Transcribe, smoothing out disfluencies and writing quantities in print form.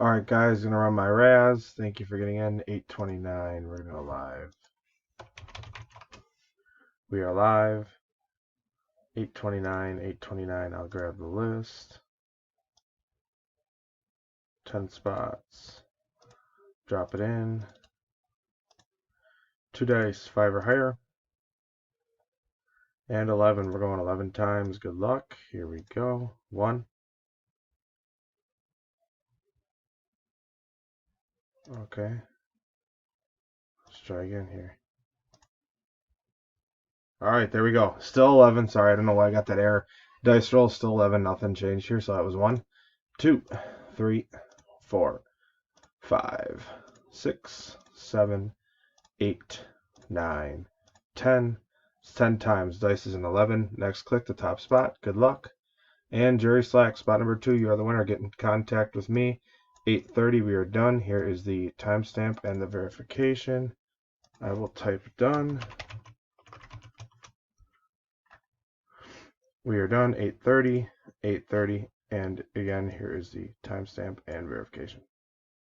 Alright guys, gonna run my Raz. Thank you for getting in. 8:29. We're gonna go live. We are live. 8:29, 8:29. I'll grab the list. 10 spots. Drop it in. 2 dice, 5 or higher. And 11. We're going 11 times. Good luck. Here we go. 1. Okay. Let's try again here. Alright, there we go. Still 11. Sorry, I don't know why I got that error. Dice roll, still 11. Nothing changed here. So that was 1, 2, 3, 4, 5, 6, 7, 8, 9, 10. It's 10 times. Dice is an 11. Next, click the top spot. Good luck. And Jerry Slack, spot number 2. You are the winner. Get in contact with me. 8:30. We are done. Here is the timestamp and the verification. I will type done. We are done. 8:30. 8:30. And again, here is the timestamp and verification.